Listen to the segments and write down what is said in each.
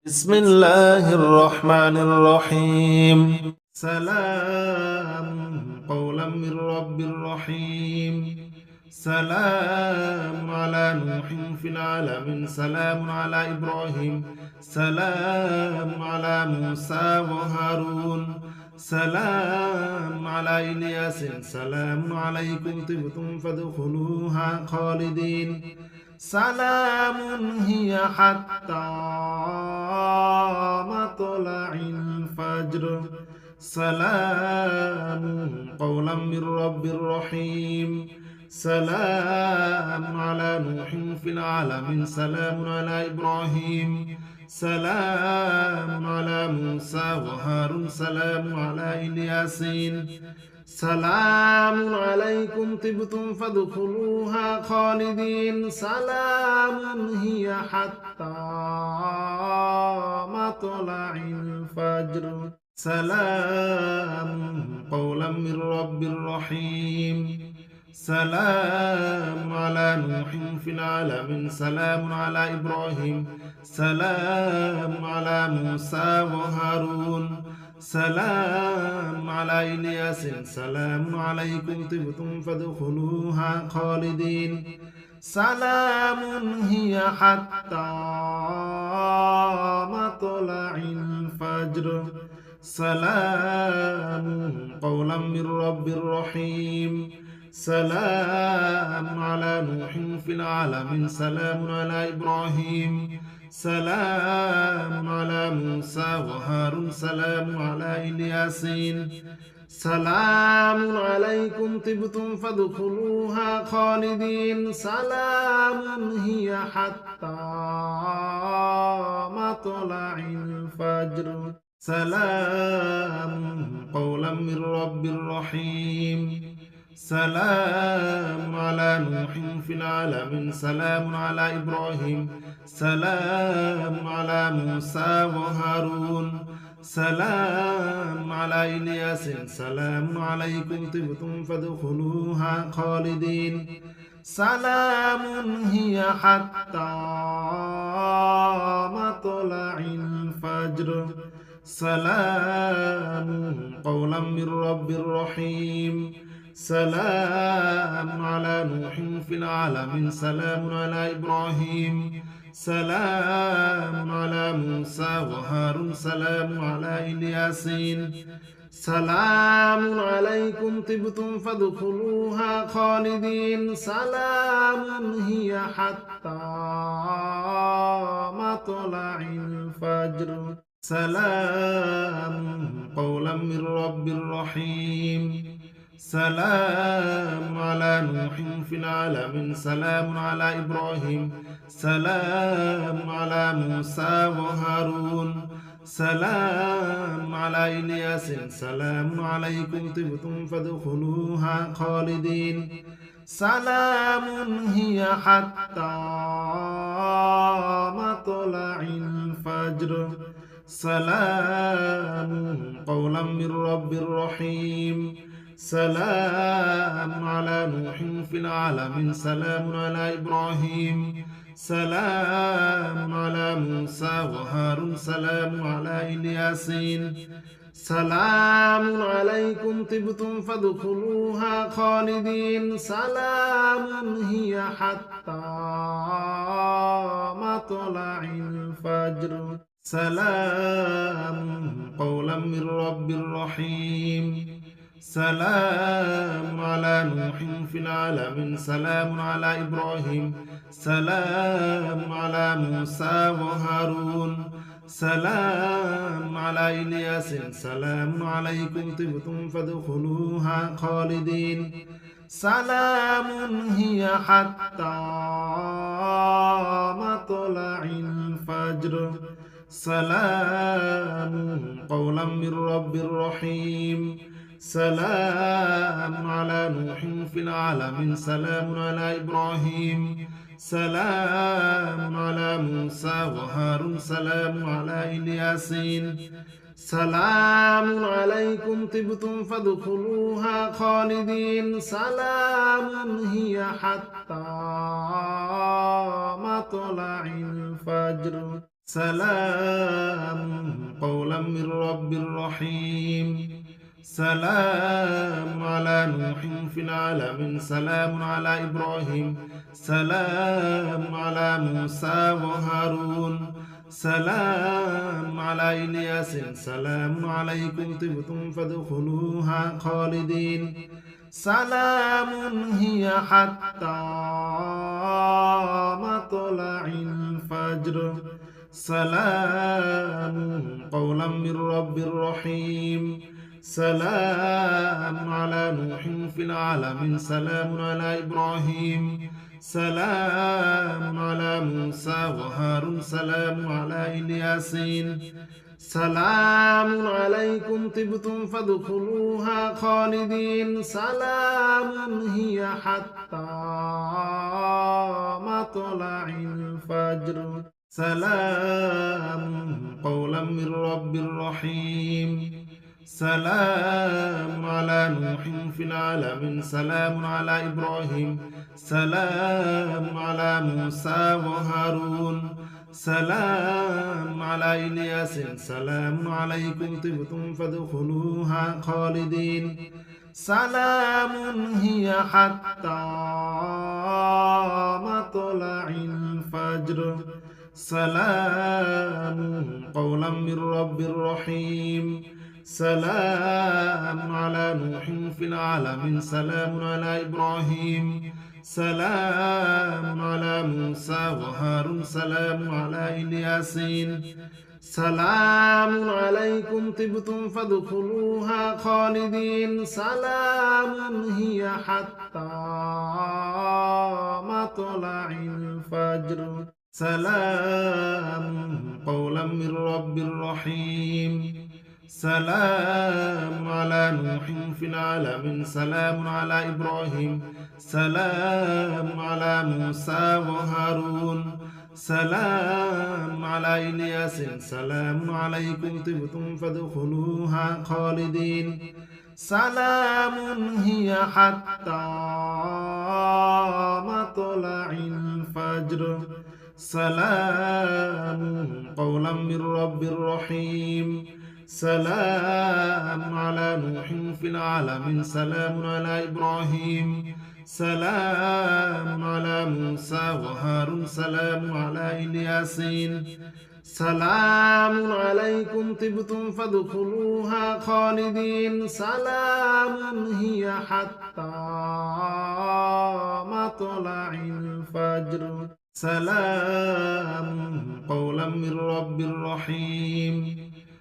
بسم الله الرحمن الرحيم. سلام قولا من رب رحيم. سلام على نوح في العالمين. سلام على إبراهيم. سلام على موسى وهارون. سلام على إلياس. سلام عليكم طبتم فادخلوها خالدين. سلام هي حتى مطلع الفجر. سلام قولا من رب رحيم. سلام على نوح في العالمين. سلام على إبراهيم. سلام على موسى وهارون. سلام على إلياسين. سلام عليكم طبتم فادخلوها خالدين. سلام هي حتى مطلع الفجر. سلام قولا من رب رحيم. سلام على نوح في العالمين. سلام على إبراهيم. سلام على موسى وهارون. سلام على إلياس. سلام عليكم طبتم فادخلوها خالدين. سلام هي حتى مطلع الفجر. سلام قولا من رب رحيم. سلام على نوح في العالمين. سلام على إبراهيم. سلام على موسى وهارون. سلام على إلياسين. سلام عليكم طبتم فادخلوها خالدين. سلام هي حتى مطلع الفجر. سلام قولا من رب رحيم. سلام على نوح في العالمين. سلام على إبراهيم. سلام على موسى وهارون. سلام على إلياس. سلام عليكم طبتم فادخلوها خالدين. سلام هي حتى مطلع الفجر. سلام قولا من رب رحيم. سلام على نوح في العالمين. سلام على إبراهيم. سلام على موسى وهارون. سلام على إلياسين. سلام عليكم طبتم فادخلوها خالدين. سلام هي حتى مطلع الفجر. سلام قولا من رب رحيم. سلام على نوح في العالمين. سلام على إبراهيم. سلام على موسى وهارون. سلام على إلياس. سلام عليكم طبتم فادخلوها خالدين. سلام هي حتى مطلع الفجر. سلام قولا من رب رحيم. سلام على نوح في العالمين. سلام على إبراهيم. سلام على موسى وهارون. سلام على إلياسين. سلام عليكم طبتم فادخلوها خالدين. سلام هي حتى مطلع الفجر. سلام قولا من رب رحيم. سلام على نوح في العالمين. سلام على إبراهيم. سلام على موسى وهارون. سلام على إلياس. سلام عليكم طبتم فادخلوها خالدين. سلام هي حتى مطلع الفجر. سلام قولا من رب رحيم. سلام على نوح في العالمين. سلام على إبراهيم. سلام على موسى وهارون. سلام على إلياسين. سلام عليكم طبتم فادخلوها خالدين. سلام هي حتى مطلع الفجر. سلام قولا من رب رحيم سلام على نوح في العالمين سلام على إبراهيم سلام على موسى وهارون سلام على إلياس سلام عليكم طبتم فادخلوها خالدين سلام هي حتى مطلع الفجر سلام قولا من رب رحيم سلام على نوح في العالمين سلام على إبراهيم سلام على موسى وهارون سلام على إلياسين سلام عليكم طبتم فادخلوها خالدين سلام هي حتى مطلع الفجر سلام قولا من رب رحيم سلام على نوح في العالمين سلام على إبراهيم سلام على موسى وهارون سلام على إلياس سلام عليكم طبتم فادخلوها خالدين سلام هي حتى مطلع الفجر سلام قولا من رب رحيم سلام على نوح في العالمين سلام على إبراهيم سلام على موسى وهارون سلام على إلياسين سلام عليكم طبتم فادخلوها خالدين سلام هي حتى مطلع الفجر سلام قولا من رب رحيم سلام على نوح في العالمين سلام على إبراهيم سلام على موسى وهارون سلام على إلياس سلام عليكم طبتم فادخلوها خالدين سلام هي حتى مطلع الفجر سلام قولا من رب رحيم سلام على نوح في العالمين سلام على إبراهيم سلام على موسى وهارون سلام على إلياسين سلام عليكم طبتم فادخلوها خالدين سلام هي حتى مطلع الفجر سلام قولا من رب رحيم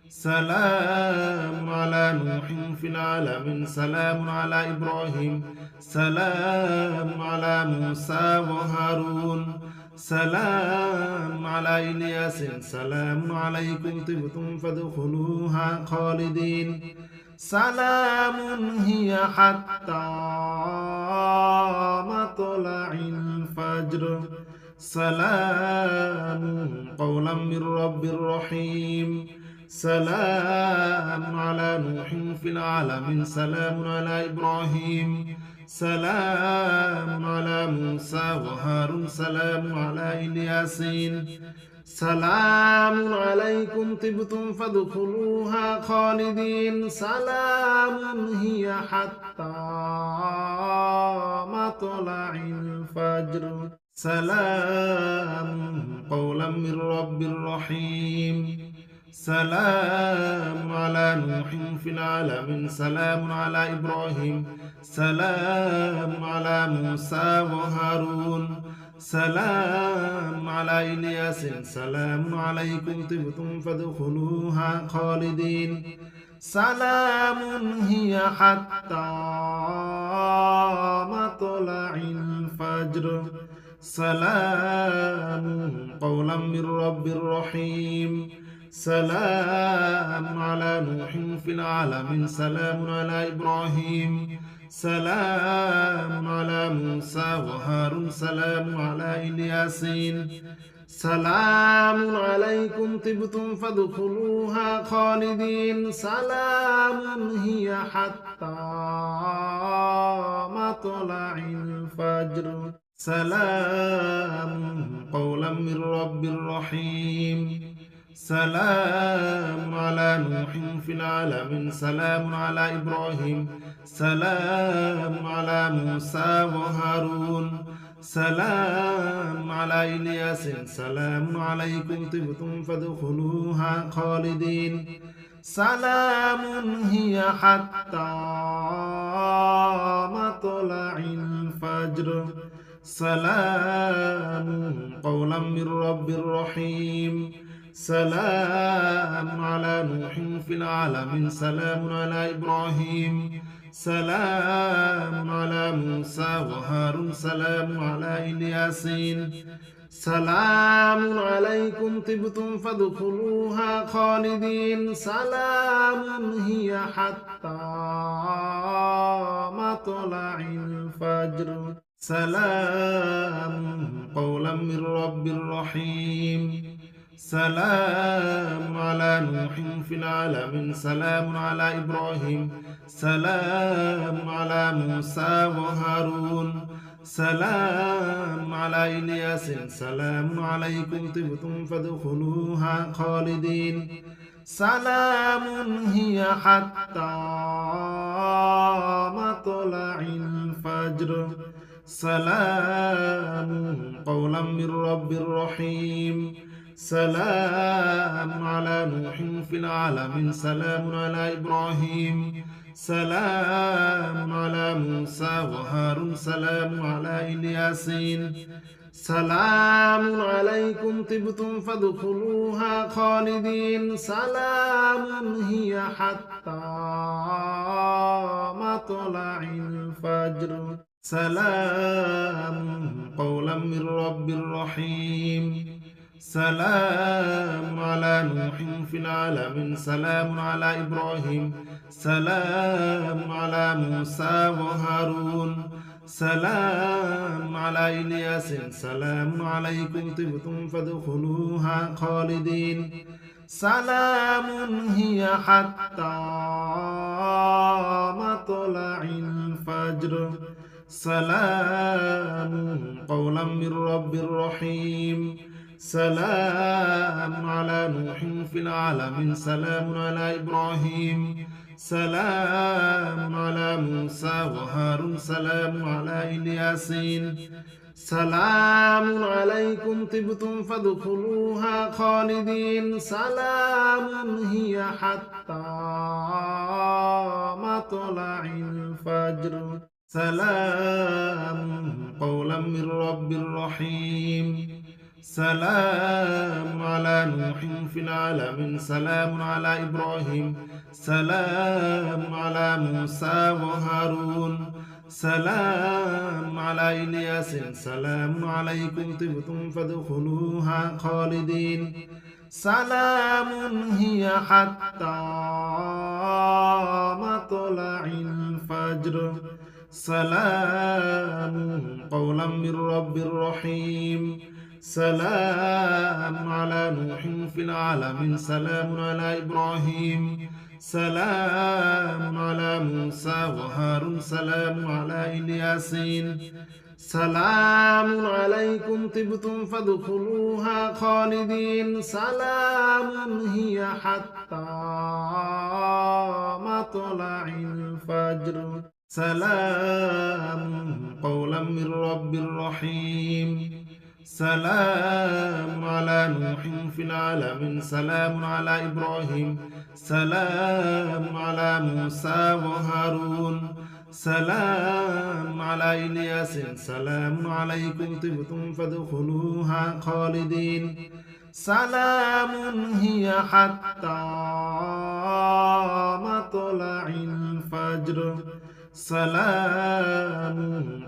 سلام على نوح في العالمين سلام على إبراهيم سلام على موسى وهارون سلام على إلياس سلام عليكم طبتم فادخلوها خالدين سلام هي حتى مطلع الفجر سلام قولا من رب رحيم سلام على نوح في العالمين سلام على إبراهيم سلام على موسى وهارون سلام على إلياسين سلام عليكم طبتم فادخلوها خالدين سلام هي حتى مطلع الفجر سلام قولا من رب رحيم سلام على نوح في العالمين سلام على إبراهيم سلام على موسى وهارون سلام على إلياس سلام عليكم طبتم فادخلوها خالدين سلام هي حتى مطلع الفجر سلام قولا من رب رحيم سلام على نوح في العالمين سلام على إبراهيم سلام على موسى وهارون سلام على إلياسين سلام عليكم طبتم فادخلوها خالدين سلام هي حتى مطلع الفجر سلام قولا من رب رحيم سلام على نوح في العالمين سلام على إبراهيم سلام على موسى وهارون سلام على إلياس سلام عليكم طبتم فادخلوها خالدين سلام هي حتى مطلع الفجر سلام قولا من رب رحيم سلام على نوح في العالمين سلام على إبراهيم سلام على موسى وهارون سلام على إلياسين سلام عليكم طبتم فادخلوها خالدين سلام هي حتى مطلع الفجر سلام قولا من رب رحيم سلام على نوح في العالمين سلام على إبراهيم سلام على موسى وهارون سلام على إلياس سلام عليكم طبتم فادخلوها خالدين سلام هي حتى مطلع الفجر سلام قولا من رب رحيم سلام على نوح في العالمين سلام على إبراهيم سلام على موسى وهارون سلام على إلياسين سلام عليكم طبتم فادخلوها خالدين سلام هي حتى مطلع الفجر سلام قولا من رب رحيم سلام على نوح في العالمين سلام على إبراهيم سلام على موسى وهارون سلام على إلياس سلام عليكم طبتم فادخلوها خالدين سلام هي حتى مطلع الفجر سلام قولا من رب رحيم سلام على نوح في العالمين سلام على إبراهيم سلام على موسى وهارون سلام على إلياسين سلام عليكم طبتم فادخلوها خالدين سلام هي حتى مطلع الفجر سلام قولا من رب رحيم سلام على نوح في العالمين سلام على إبراهيم سلام على موسى وهارون سلام على إلياس سلام عليكم طبتم فادخلوها خالدين سلام هي حتى مطلع الفجر سلام قولا من رب رحيم سلام على نوح في العالمين سلام على إبراهيم سلام على موسى وهارون سلام على إلياسين سلام عليكم طبتم فادخلوها خالدين سلام هي حتى مطلع الفجر سلام قولا من رب رحيم سلام على نوح في العالمين سلام على إبراهيم سلام على موسى وهارون سلام على إلياس سلام عليكم طبتم فادخلوها خالدين سلام هي حتى مطلع الفجر سلام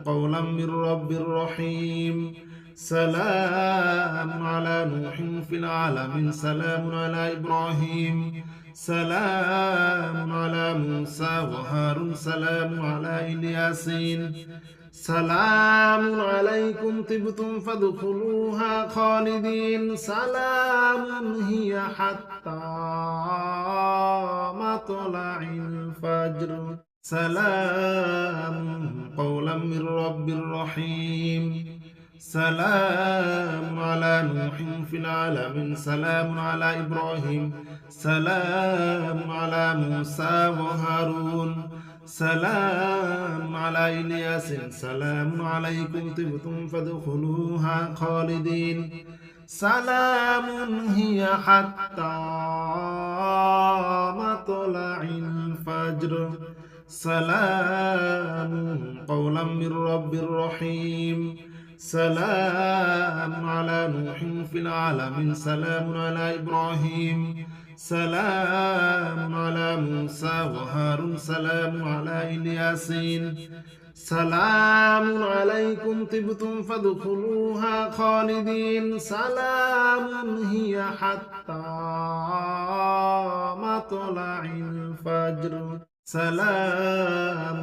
قولا من رب رحيم سلام على نوح في العالمين سلام على إبراهيم سلام على موسى وهارون سلام على إلياسين سلام عليكم طبتم فادخلوها خالدين سلام هي حتى مطلع الفجر سلام قولا من رب رحيم سلام على نوح في العالمين سلام على إبراهيم سلام على موسى وهارون سلام على إلياس سلام عليكم طبتم فادخلوها خالدين سلام هي حتى مطلع الفجر سلام قولا من رب رحيم سلام على نوح في العالمين سلام على إبراهيم سلام على موسى وهارون سلام على إلياسين سلام عليكم طبتم فادخلوها خالدين سلام هي حتى مطلع الفجر سلام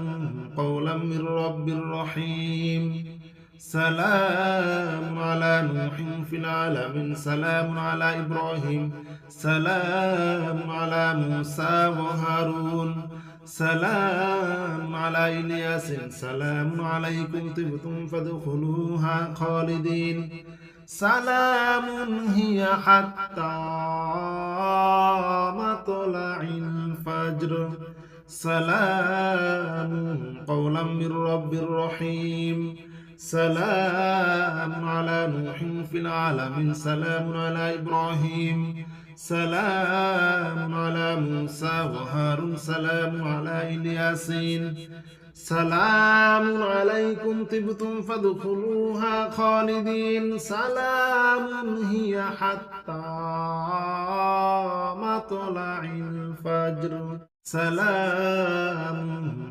قولا من رب رحيم سلام على نوح في العالمين سلام على إبراهيم سلام على موسى وهارون سلام على إلياس سلام عليكم طبتم فادخلوها خالدين سلام هي حتى مطلع الفجر سلام قولا من رب رحيم سلام على نوح في العالمين سلام على إبراهيم سلام على موسى وهارون سلام على إلياسين سلام عليكم طبتم فادخلوها خالدين سلام هي حتى مطلع الفجر سلام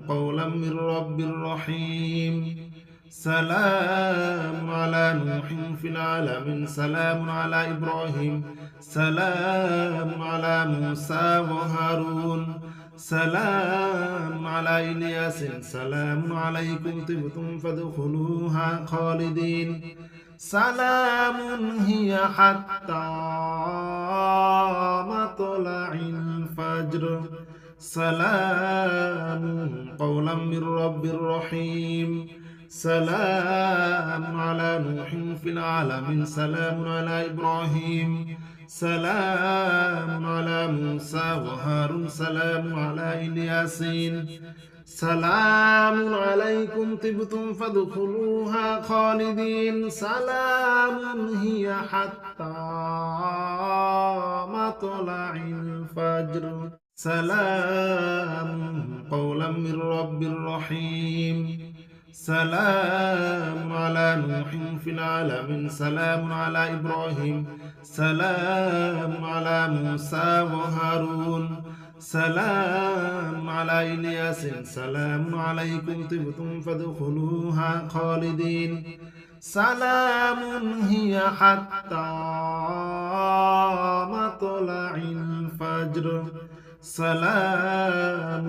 قولا من رب رحيم سلام على نوح في العالمين سلام على إبراهيم سلام على موسى وهارون سلام على إلياس سلام عليكم طبتم فادخلوها خالدين سلام هي حتى مطلع الفجر سلام قولا من رب رحيم سلام على نوح في العالمين سلام على إبراهيم سلام على موسى وهارون سلام على إلياسين سلام عليكم طبتم فادخلوها خالدين سلام هي حتى مطلع الفجر سلام قولا من رب رحيم سلام على نوح في العالمين سلام على إبراهيم سلام على موسى وهارون سلام على إلياس سلام عليكم طبتم فادخلوها خالدين سلام هي حتى مطلع الفجر سلام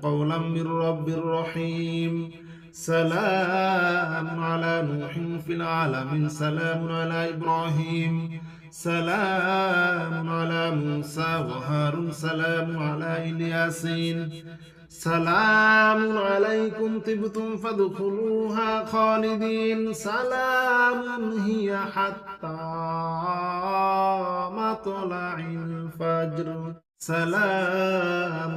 قولا من رب رحيم سلام على نوح في العالمين سلام على إبراهيم سلام على موسى وهارون سلام على إلياسين سلام عليكم طبتم فادخلوها خالدين سلام هي حتى مطلع الفجر سلام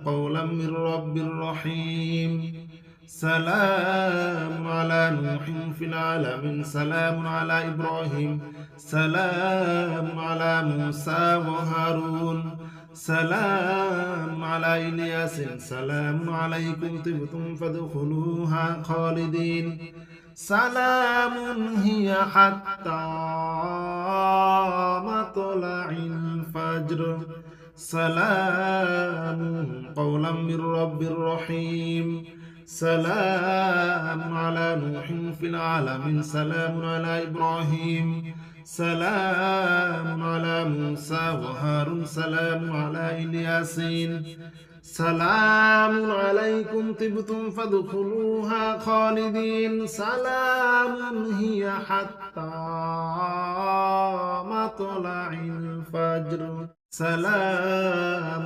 قولا من رب رحيم سلام على نوح في العالمين سلام على إبراهيم سلام على موسى وهارون سلام على إلياس سلام عليكم طبتم فادخلوها خالدين سلام هي حتى مطلع الفجر سلام قولا من رب رحيم سلام على نوح في العالمين سلام على إبراهيم سلام على موسى وهارون سلام على إلياسين سلام عليكم طبتم فادخلوها خالدين سلام هي حتى مطلع الفجر سلام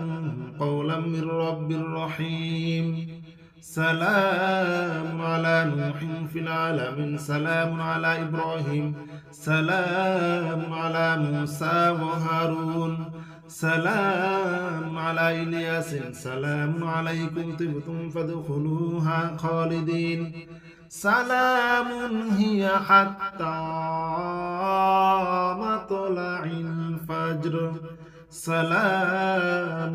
قولا من رب رحيم سلام على نوح في العالمين سلام على إبراهيم سلام على موسى وهارون سلام على إلياس سلام عليكم طبتم فادخلوها خالدين سلام هي حتى مطلع الفجر سلام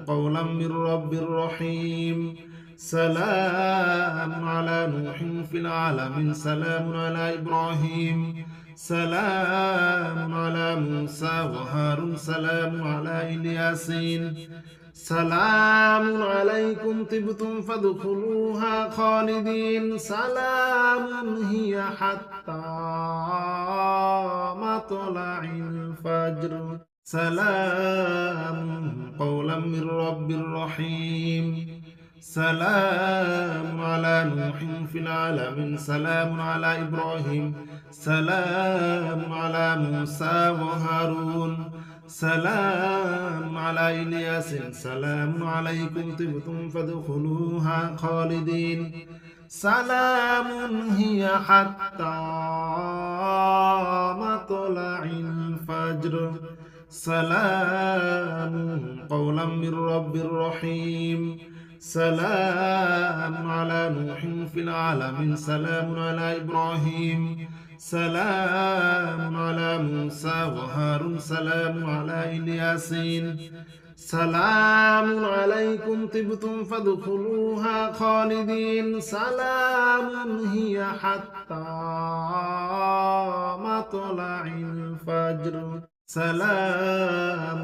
قولا من رب رحيم سلام على نوح في العالمين سلام على إبراهيم سلام على موسى وهارون سلام على إلياسين سلام عليكم طبتم فادخلوها خالدين سلام هي حتى مطلع الفجر سلام قولا من رب رحيم سلام على نوح في العالمين سلام على إبراهيم سلام على موسى وهارون سلام على إلياس سلام عليكم طبتم فادخلوها خالدين سلام هي حتى مطلع الفجر سلام قولا من رب رحيم سلام على نوح في العالمين سلام على إبراهيم سلام على موسى وهارون سلام على إلياسين سلام عليكم طبتم فادخلوها خالدين سلام هي حتى مطلع الفجر سلام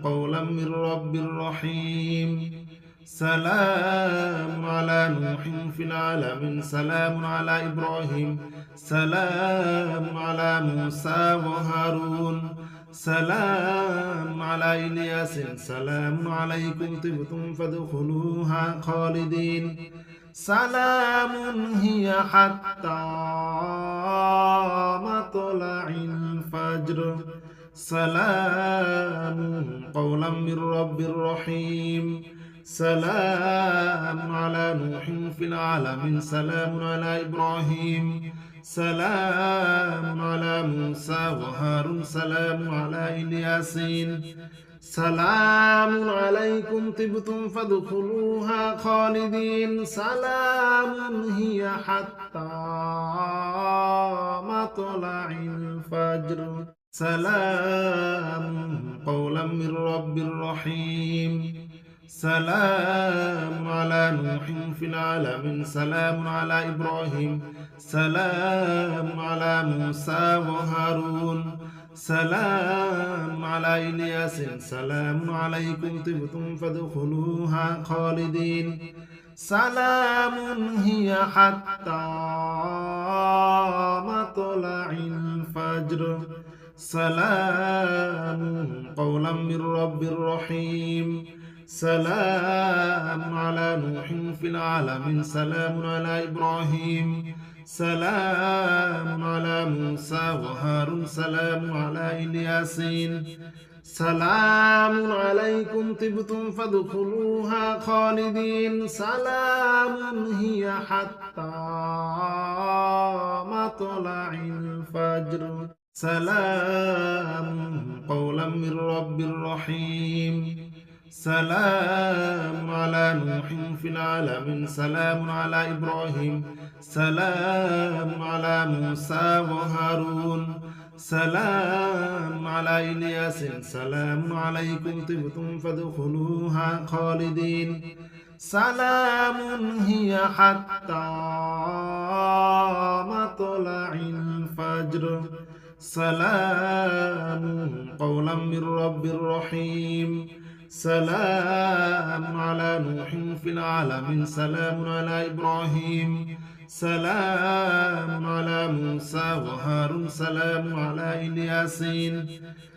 قولا من رب رحيم سلام على نوح في العالمين سلام على إبراهيم سلام على موسى وهارون سلام على إلياس سلام عليكم طبتم فادخلوها خالدين سلام هي حتى مطلع الفجر سلام قولا من رب رحيم سلام على نوح في العالمين سلام على إبراهيم سلام على موسى وهارون سلام على إلياسين سلام عليكم طبتم فادخلوها خالدين سلام هي حتى مطلع الفجر سلام قولا من رب رحيم سلام على نوح في العالمين سلام على إبراهيم سلام على موسى وهارون سلام على إلياس سلام عليكم طبتم فادخلوها خالدين سلام هي حتى مطلع الفجر سلام قولا من رب رحيم سلام على نوح في العالمين سلام على إبراهيم سلام على موسى وهارون سلام على إلياسين سلام عليكم طبتم فادخلوها خالدين سلام هي حتى مطلع الفجر سلام قولا من رب رحيم سلام على نوح في العالمين سلام على إبراهيم سلام على موسى وهارون سلام على إلياس سلام عليكم طبتم فادخلوها خالدين سلام هي حتى مطلع الفجر سلام قولا من رب رحيم سلام على نوح في العالمين سلام على إبراهيم سلام على موسى وهارون سلام على إلياسين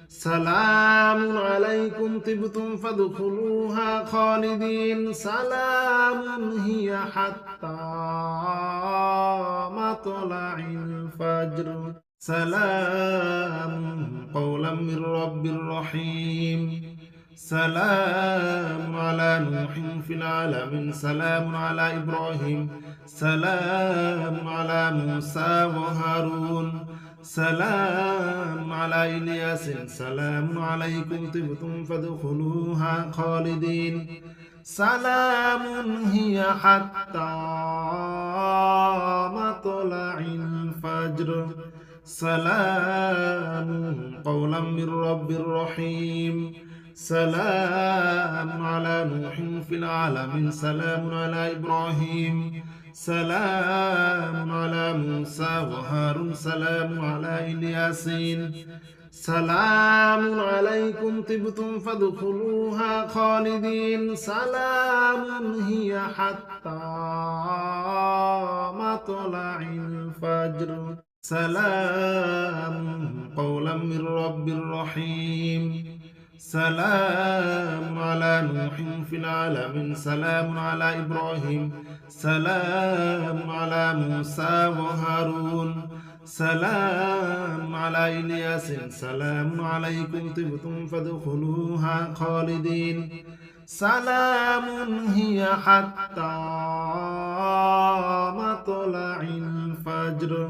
سلام عليكم طبتم فادخلوها خالدين سلام هي حتى مطلع الفجر سلام قولا من رب رحيم سلام على نوح في العالمين سلام على إبراهيم سلام على موسى وهارون سلام على إلياس سلام عليكم طبتم فادخلوها خالدين سلام هي حتى مطلع الفجر سلام قولا من رب رحيم سلام على نوح في العالمين سلام على إبراهيم سلام على موسى وهارون سلام على الياسين سلام عليكم طبتم فادخلوها خالدين سلام هي حتى مطلع الفجر سلام قولا من رب رحيم سلام على نوح في العالمين سلام على إبراهيم سلام على موسى وهارون سلام على إلياس سلام عليكم طبتم فادخلوها خالدين سلام هي حتى مطلع الفجر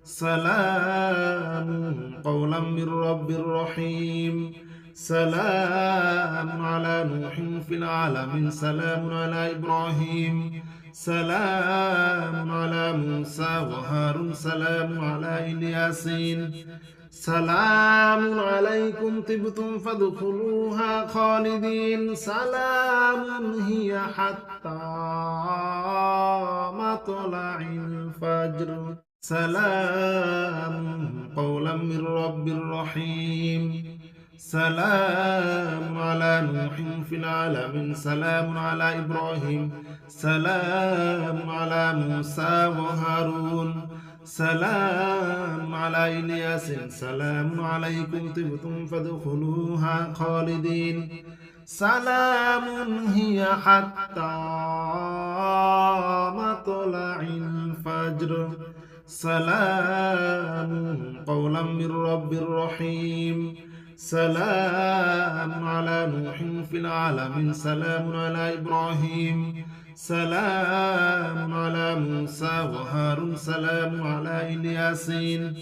سلام قولا من رب رحيم سلام على نوح في العالمين سلام على إبراهيم سلام على موسى وهارون سلام على الياسين سلام عليكم طبتم فادخلوها خالدين سلام هي حتى مطلع الفجر سلام قولا من رب رحيم سلام على نوح في العالمين سلام على إبراهيم سلام على موسى وهارون سلام على إلياس سلام عليكم طبتم فادخلوها خالدين سلام هي حتى مطلع الفجر سلام قولا من رب رحيم سلام على نوح في العالمين سلام على إبراهيم سلام على موسى وهارون سلام على الياسين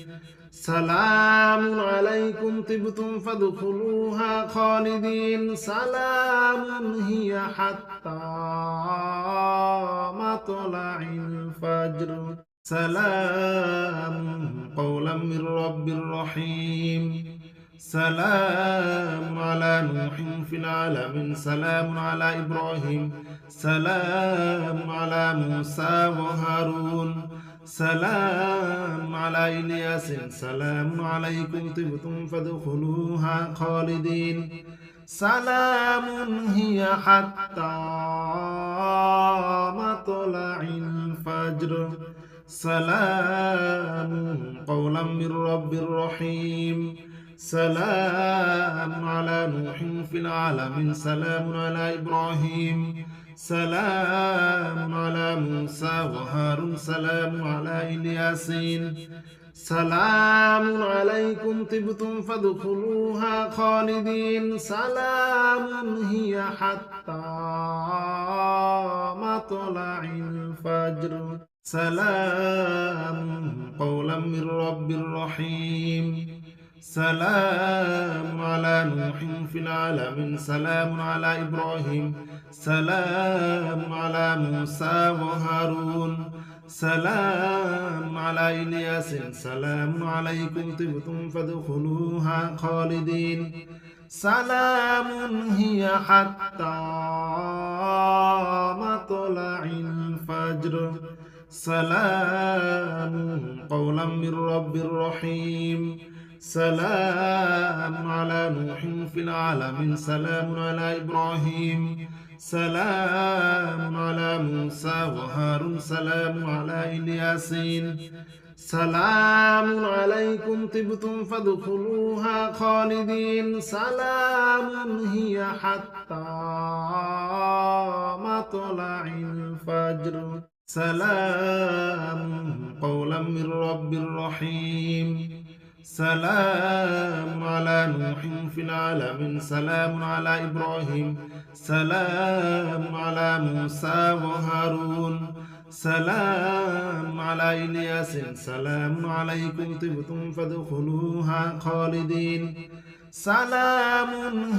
سلام عليكم طبتم فادخلوها خالدين سلام هي حتى مطلع الفجر سلام قولا من رب رحيم سلام على نوح في العالمين سلام على إبراهيم سلام على موسى وهارون سلام على إلياس سلام عليكم طبتم فادخلوها خالدين سلام هي حتى مطلع الفجر سلام قولا من رب رحيم سلام على نوح في العالمين سلام على إبراهيم سلام على موسى وهارون سلام على الياسين سلام عليكم طبتم فادخلوها خالدين سلام هي حتى مطلع الفجر سلام قولا من رب رحيم سلام على نوح في العالمين سلام على إبراهيم سلام على موسى وهارون سلام على إلياس سلام عليكم طبتم فادخلوها خالدين سلام هي حتى مطلع الفجر سلام قولا من رب رحيم سلام على نوح في العالمين سلام على إبراهيم سلام على موسى وهارون سلام على الياسين سلام عليكم طبتم فادخلوها خالدين سلام هي حتى مطلع الفجر سلام قولا من رب رحيم سلام على نوح في العالمين سلام على إبراهيم سلام على موسى وهارون سلام على إلياس سلام عليكم طبتم فادخلوها خالدين سلام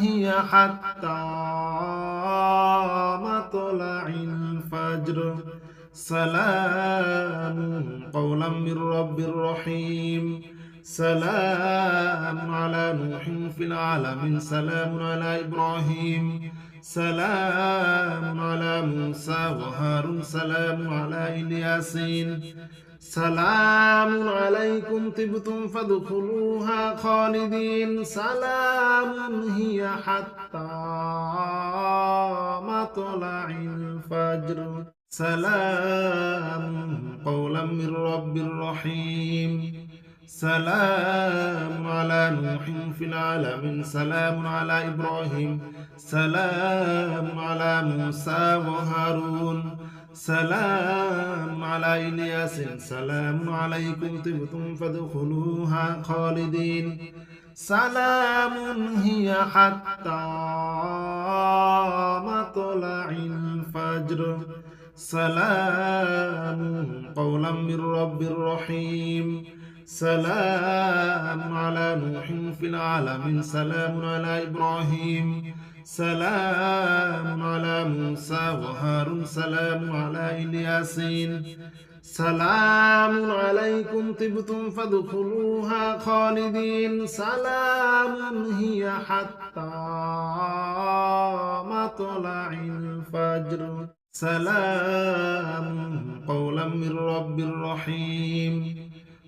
هي حتى مطلع الفجر سلام قولا من رب رحيم سلام على نوح في العالمين سلام على إبراهيم سلام على موسى وهارون سلام على الياسين سلام عليكم طبتم فادخلوها خالدين سلام هي حتى مطلع الفجر سلام قولا من رب رحيم سلام على نوح في العالمين سلام على إبراهيم سلام على موسى وهارون سلام على إلياس سلام عليكم طبتم فادخلوها خالدين سلام هي حتى مطلع الفجر سلام قولا من رب رحيم سلام على نوح في العالمين سلام على إبراهيم سلام على موسى وهارون سلام على الياسين سلام عليكم طبتم فادخلوها خالدين سلام هي حتى مطلع الفجر سلام قولا من رب رحيم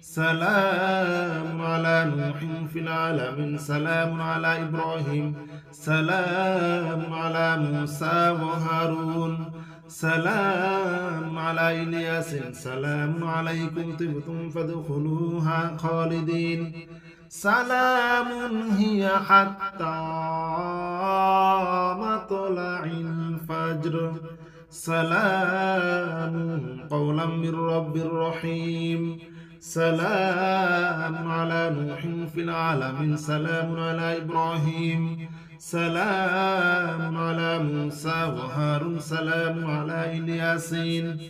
سلام على نوح في العالمين سلام على إبراهيم سلام على موسى وهارون سلام على إلياس سلام عليكم طبتم فادخلوها خالدين سلام هي حتى مطلع الفجر سلام قولا من رب رحيم سلام على نوح في العالمين سلام على إبراهيم سلام على موسى وهارون سلام على الياسين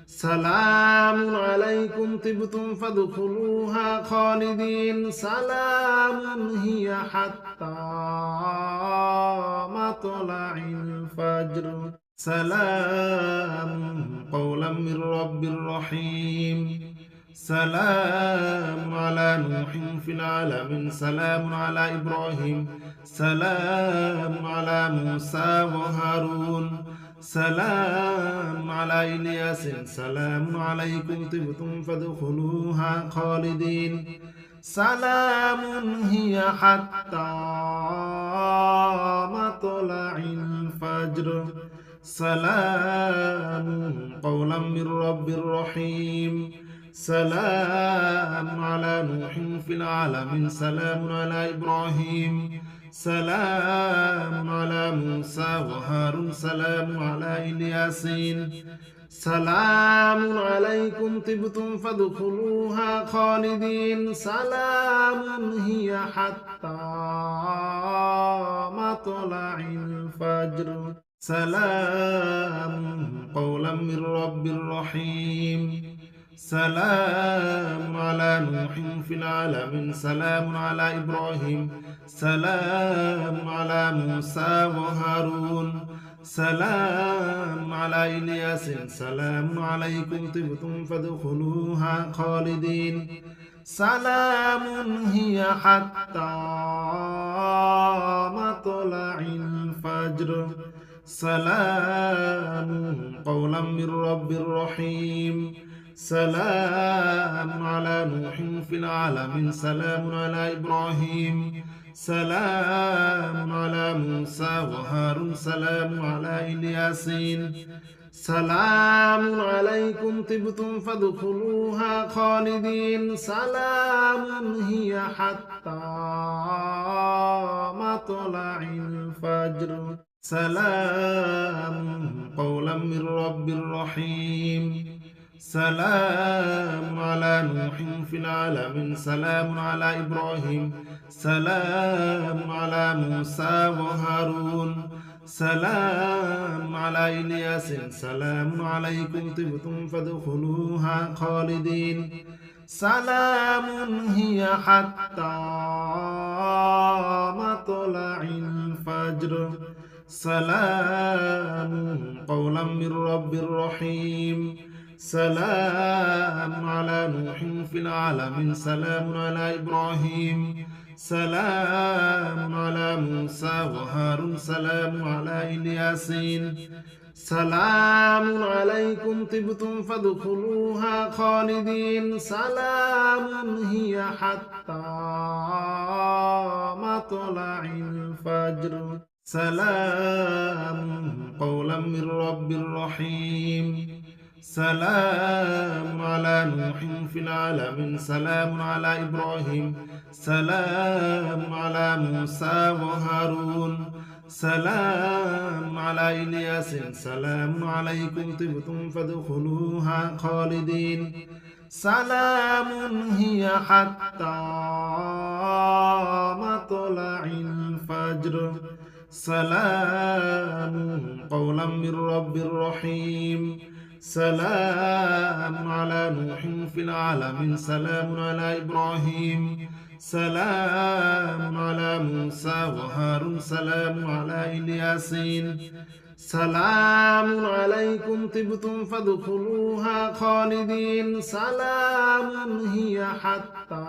سلام عليكم طبتم فادخلوها خالدين سلام هي حتى مطلع الفجر سلام قولا من رب رحيم سلام على نوح في العالمين سلام على إبراهيم سلام على موسى وهارون سلام على إلياس سلام عليكم طبتم فادخلوها خالدين سلام هي حتى مطلع الفجر سلام قولا من رب رحيم سلام على نوح في العالمين سلام على إبراهيم سلام على موسى وهارون سلام على الياسين سلام عليكم طبتم فادخلوها خالدين سلام هي حتى مطلع الفجر سلام قولا من رب رحيم سلام على نوح في العالمين سلام على إبراهيم سلام على موسى وهارون سلام على إلياس سلام عليكم طبتم فادخلوها خالدين سلام هي حتى مطلع الفجر سلام قولا من رب رحيم سلام على نوح في العالمين سلام على إبراهيم سلام على موسى وهارون سلام على الياسين سلام عليكم طبتم فادخلوها خالدين سلام هي حتى مطلع الفجر سلام قولا من رب رحيم سلام على نوح في العالمين سلام على إبراهيم سلام على موسى وهارون سلام على إلياس سلام عليكم طبتم فادخلوها خالدين سلام هي حتى مطلع الفجر سلام قولا من رب رحيم سلام على نوح في العالمين سلام على إبراهيم سلام على موسى وهارون سلام على إلياسين سلام عليكم طبتم فادخلوها خالدين سلام هي حتى مطلع الفجر سلام قولا من رب رحيم سلام على نوح في العالمين سلام على إبراهيم سلام على موسى وهارون سلام على إلياس سلام عليكم طبتم فادخلوها خالدين سلام هي حتى مطلع الفجر سلام قولا من رب رحيم سلام على نوح في العالمين سلام على إبراهيم سلام على موسى وهارون سلام على إلياسين سلام عليكم طبتم فادخلوها خالدين سلام هي حتى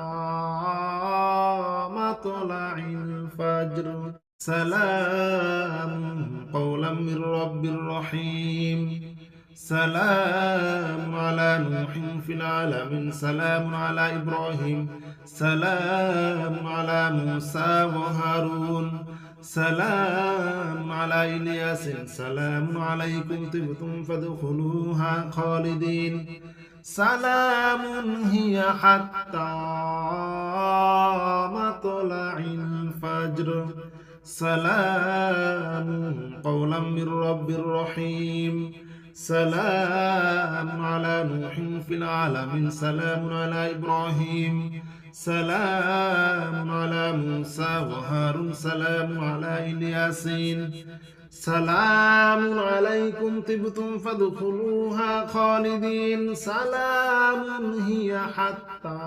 مطلع الفجر سلام قولا من رب رحيم سلام على نوح في العالمين سلام على إبراهيم سلام على موسى وهارون سلام على إلياس سلام عليكم طبتم فادخلوها خالدين سلام هي حتى مطلع الفجر سلام قولا من رب رحيم سلام على نوح في العالمين سلام على إبراهيم سلام على موسى وهارون سلام على إلياسين سلام عليكم طبتم فادخلوها خالدين سلام هي حتى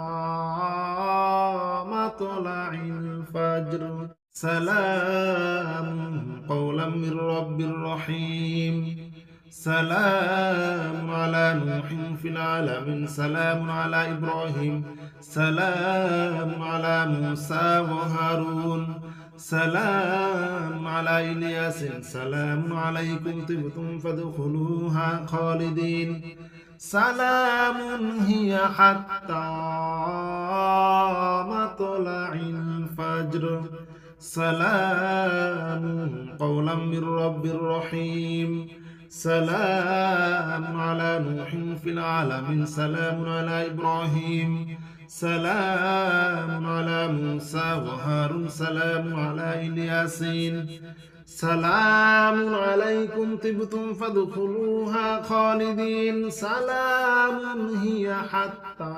مطلع الفجر سلام قولا من رب رحيم سلام على نوح في العالمين سلام على إبراهيم سلام على موسى وهارون سلام على إلياس سلام عليكم طبتم فادخلوها خالدين سلام هي حتى مطلع الفجر سلام قولا من رب رحيم سلام على نوح في العالمين سلام على إبراهيم سلام على موسى وهارون سلام على إلياسين سلام عليكم طبتم فادخلوها خالدين سلام هي حتى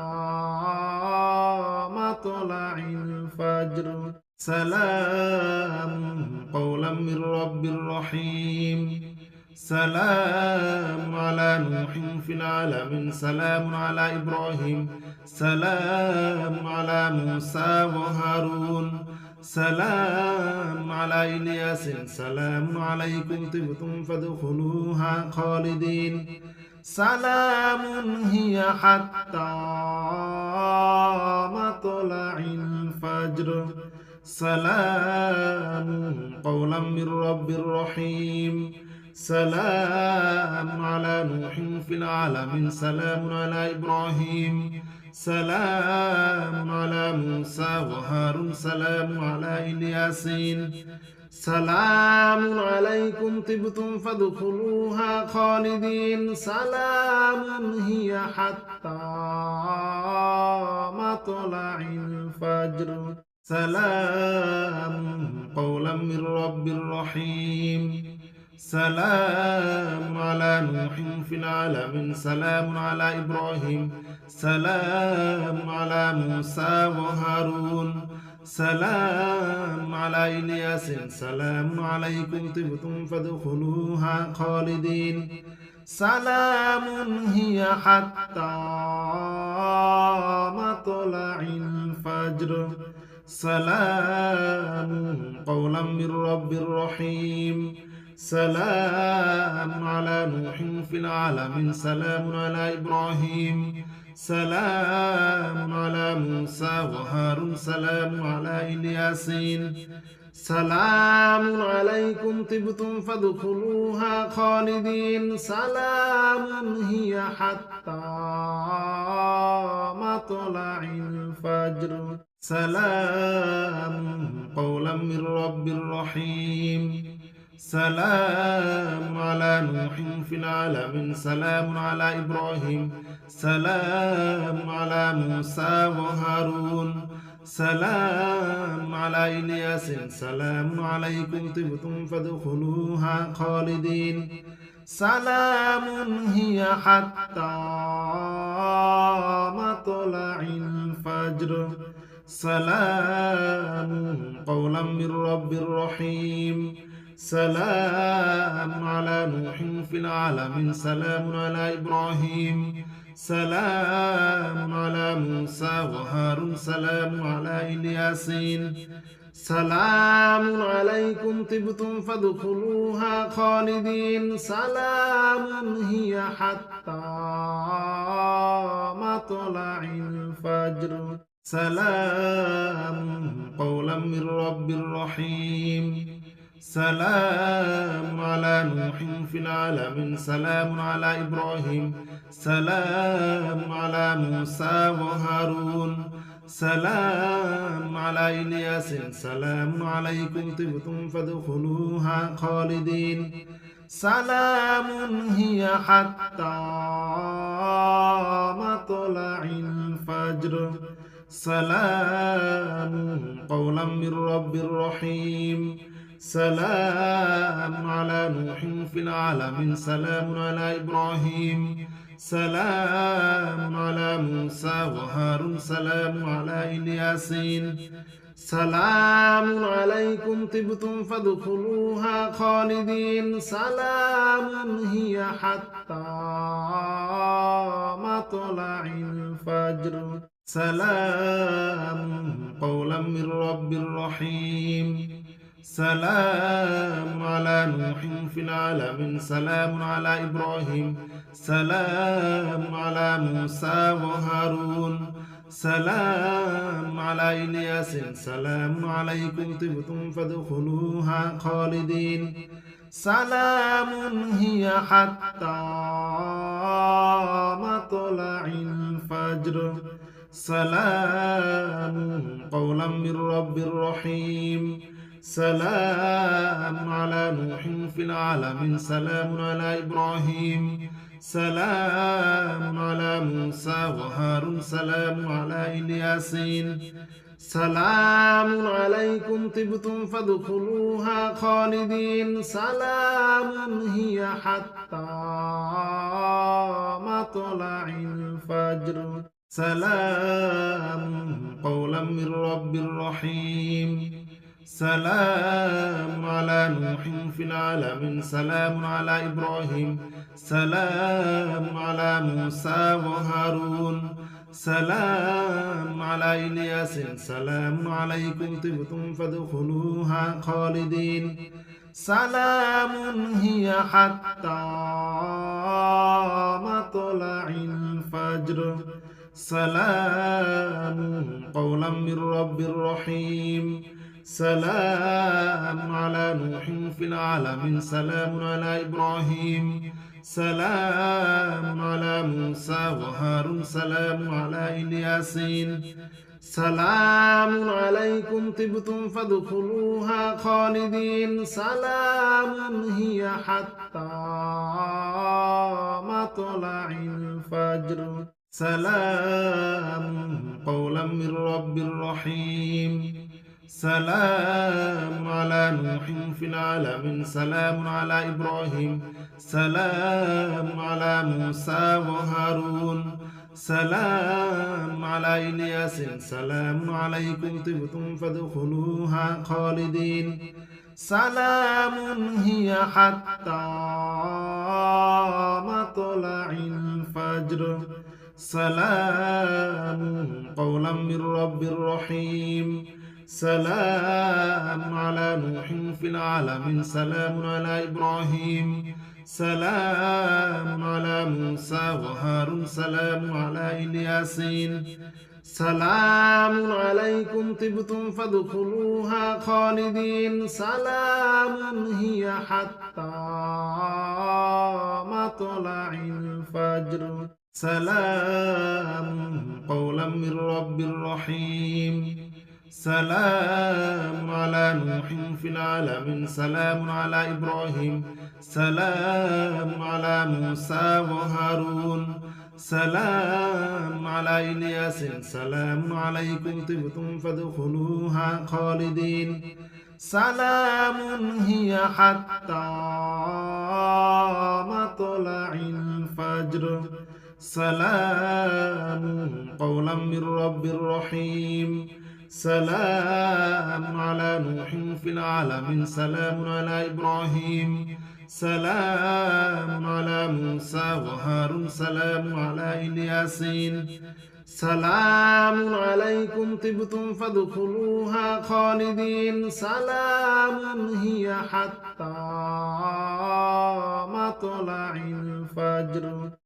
مطلع الفجر سلام قولا من رب رحيم سلام على نوح في العالمين سلام على إبراهيم سلام على موسى وهارون سلام على إلياس سلام عليكم طبتم فادخلوها خالدين سلام هي حتى مطلع الفجر سلام قولا من رب رحيم سلام على نوح في العالمين سلام على إبراهيم سلام على موسى وهارون سلام على إلياسين سلام عليكم طبتم فادخلوها خالدين سلام هي حتى مطلع الفجر سلام قولا من رب رحيم سلام على نوح في العالمين سلام على إبراهيم سلام على موسى وهارون سلام على إلياس سلام عليكم طبتم فادخلوها خالدين سلام هي حتى مطلع الفجر سلام قولا من رب رحيم سلام على نوح في العالمين سلام على إبراهيم سلام على موسى وهارون سلام على إلياسين سلام عليكم طبتم فادخلوها خالدين سلام هي حتى مطلع الفجر سلام قولا من رب رحيم سلام على نوح في العالمين سلام على إبراهيم سلام على موسى وهارون سلام على إلياس سلام عليكم طبتم فادخلوها خالدين سلام هي حتى مطلع الفجر سلام قولا من رب رحيم سلام على نوح في العالمين سلام على إبراهيم سلام على موسى وهارون سلام على إلياسين سلام عليكم طبتم فادخلوها خالدين سلام هي حتى مطلع الفجر سلام قولا من رب رحيم سلام على نوح في العالمين سلام على إبراهيم سلام على موسى وهارون سلام على إلياس سلام عليكم طبتم فادخلوها خالدين سلام هي حتى مطلع الفجر سلام قولا من رب رحيم سلام على نوح في العالمين سلام على إبراهيم سلام على موسى وهارون سلام على إلياسين سلام عليكم طبتم فادخلوها خالدين سلام هي حتى مطلع الفجر سلام قولا من رب رحيم سلام على نوح في العالمين سلام على إبراهيم سلام على موسى وهارون سلام على إلياس سلام عليكم طبتم فادخلوها خالدين سلام هي حتى مطلع الفجر سلام قولا من رب رحيم سلام على نوح في العالمين سلام على إبراهيم سلام على موسى وهارون سلام على إلياسين سلام عليكم طبتم فادخلوها خالدين سلام هي حتى مطلع الفجر سلام قولا من رب رحيم سلام على نوح في العالمين سلام على إبراهيم سلام على موسى وهارون سلام على إلياس سلام عليكم طبتم فادخلوها خالدين سلام هي حتى مطلع الفجر سلام قولا من رب رحيم سلام على نوح في العالمين سلام على إبراهيم سلام على موسى وهارون سلام على إلياسين سلام عليكم طبتم فادخلوها خالدين سلام هي حتى مطلع الفجر سلام قولا من رب رحيم سلام على نوح في العالمين سلام على إبراهيم سلام على موسى وهارون سلام على إلياس سلام عليكم طبتم فادخلوها خالدين سلام هي حتى مطلع الفجر سلام قولا من رب رحيم سلام على نوح في العالمين سلام على إبراهيم سلام على موسى وهارون سلام على إلياسين سلام عليكم طبتم فادخلوها خالدين سلام هي حتى مطلع الفجر سلام قولا من رب رحيم سلام على نوح في العالمين سلام على إبراهيم سلام على موسى وهارون سلام على إلياس سلام عليكم طبتم فادخلوها خالدين سلام هي حتى مطلع الفجر سلام قولا من رب رحيم سلام على نوح في العالمين سلام على إبراهيم سلام على موسى وهارون سلام على إلياسين سلام عليكم طبتم فادخلوها خالدين سلام هي حتى مطلع الفجر